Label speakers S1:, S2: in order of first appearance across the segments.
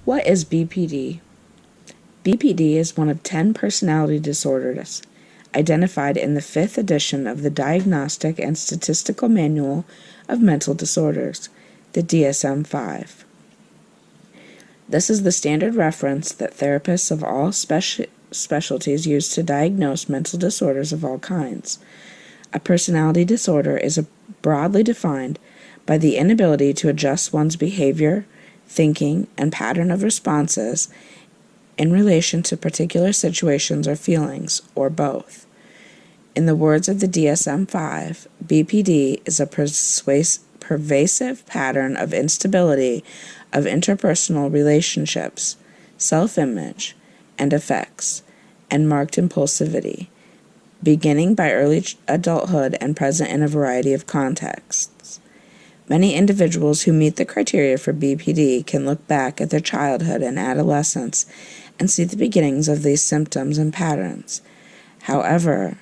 S1: What is BPD? BPD is one of 10 personality disorders identified in the 5th edition of the Diagnostic and Statistical Manual of Mental Disorders, the DSM-5. This is the standard reference that therapists of all specialties use to diagnose mental disorders of all kinds. A personality disorder is broadly defined by the inability to adjust one's behavior, thinking, and pattern of responses in relation to particular situations or feelings, or both. In the words of the DSM-5, BPD is a pervasive pattern of instability of interpersonal relationships, self-image, and effects, and marked impulsivity, beginning by early adulthood and present in a variety of contexts. Many individuals who meet the criteria for BPD can look back at their childhood and adolescence and see the beginnings of these symptoms and patterns. However,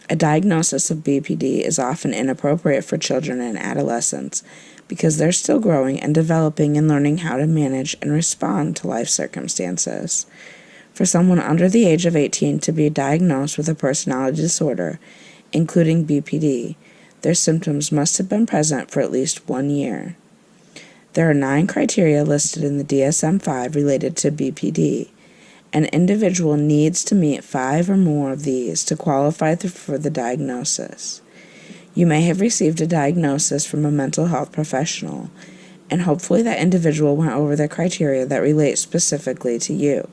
S1: a diagnosis of BPD is often inappropriate for children and adolescents because they're still growing and developing and learning how to manage and respond to life circumstances. For someone under the age of 18 to be diagnosed with a personality disorder, including BPD, their symptoms must have been present for at least 1 year. There are 9 criteria listed in the DSM-5 related to BPD. An individual needs to meet 5 or more of these to qualify for the diagnosis. You may have received a diagnosis from a mental health professional, and hopefully that individual went over the criteria that relate specifically to you.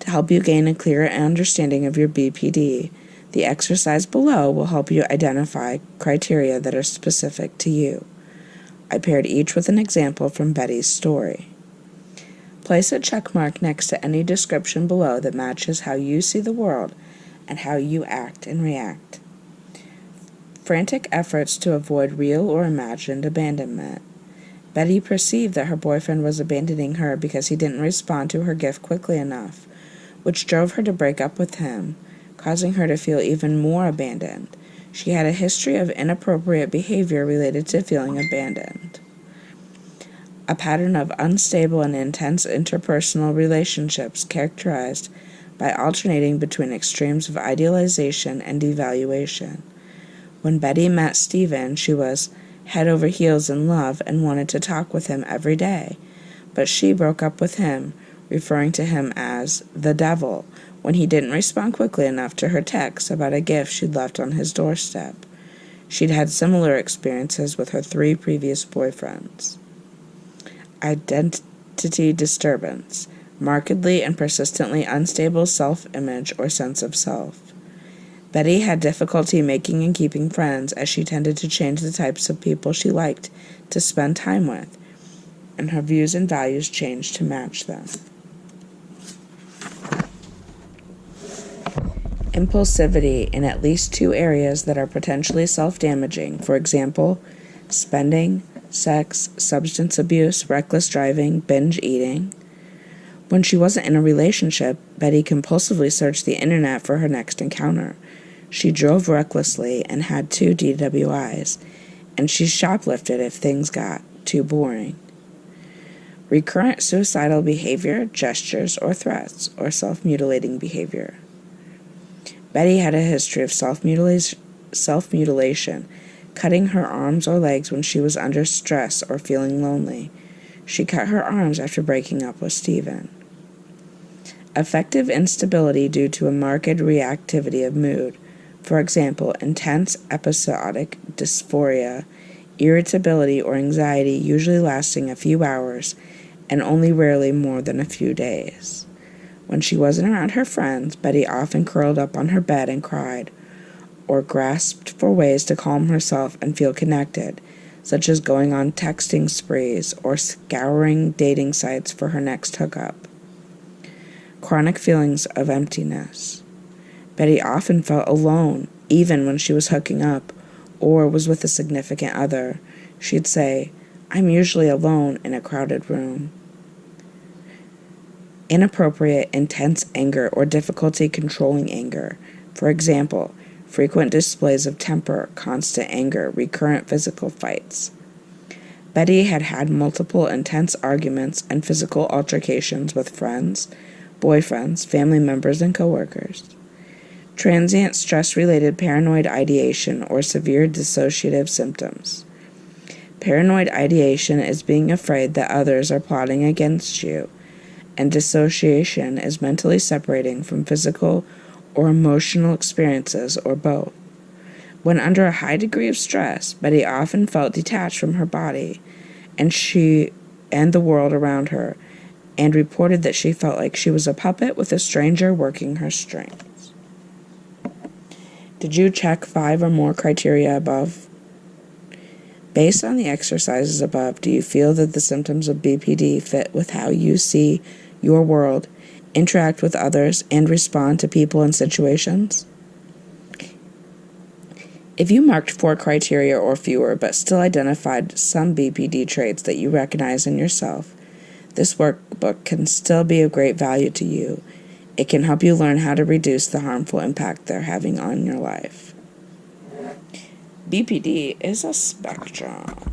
S1: To help you gain a clearer understanding of your BPD, the exercise below will help you identify criteria that are specific to you. I paired each with an example from Betty's story. Place a check mark next to any description below that matches how you see the world and how you act and react. Frantic efforts to avoid real or imagined abandonment. Betty perceived that her boyfriend was abandoning her because he didn't respond to her gift quickly enough, which drove her to break up with him, causing her to feel even more abandoned. She had a history of inappropriate behavior related to feeling abandoned. A pattern of unstable and intense interpersonal relationships characterized by alternating between extremes of idealization and devaluation. When Betty met Stephen, she was head over heels in love and wanted to talk with him every day, but she broke up with him, referring to him as the devil when he didn't respond quickly enough to her text about a gift she'd left on his doorstep. She'd had similar experiences with her 3 previous boyfriends. Identity disturbance, markedly and persistently unstable self-image or sense of self. Betty had difficulty making and keeping friends as she tended to change the types of people she liked to spend time with, and her views and values changed to match them. Impulsivity in at least 2 areas that are potentially self-damaging, for example, spending, sex, substance abuse, reckless driving, binge eating. When she wasn't in a relationship, Betty compulsively searched the internet for her next encounter. She drove recklessly and had 2 DWIs, and she shoplifted if things got too boring. Recurrent suicidal behavior, gestures, or threats, or self-mutilating behavior. Betty had a history of self-mutilation, cutting her arms or legs when she was under stress or feeling lonely. She cut her arms after breaking up with Stephen. Affective instability due to a marked reactivity of mood, for example, intense episodic dysphoria, irritability or anxiety usually lasting a few hours and only rarely more than a few days. When she wasn't around her friends, Betty often curled up on her bed and cried, or grasped for ways to calm herself and feel connected, such as going on texting sprees or scouring dating sites for her next hookup. Chronic feelings of emptiness. Betty often felt alone, even when she was hooking up or was with a significant other. She'd say, "I'm usually alone in a crowded room." Inappropriate, intense anger or difficulty controlling anger. For example, frequent displays of temper, constant anger, recurrent physical fights. Betty had had multiple intense arguments and physical altercations with friends, boyfriends, family members, and coworkers. Transient stress-related paranoid ideation or severe dissociative symptoms. Paranoid ideation is being afraid that others are plotting against you, and dissociation is mentally separating from physical or emotional experiences or both. When under a high degree of stress, Betty often felt detached from her body and the world around her, and reported that she felt like she was a puppet with a stranger working her strings. Did you check 5 or more criteria above? Based on the exercises above, do you feel that the symptoms of BPD fit with how you see your world, interact with others, and respond to people and situations? If you marked 4 criteria or fewer but still identified some BPD traits that you recognize in yourself, this workbook can still be of great value to you. It can help you learn how to reduce the harmful impact they're having on your life. BPD is a spectrum.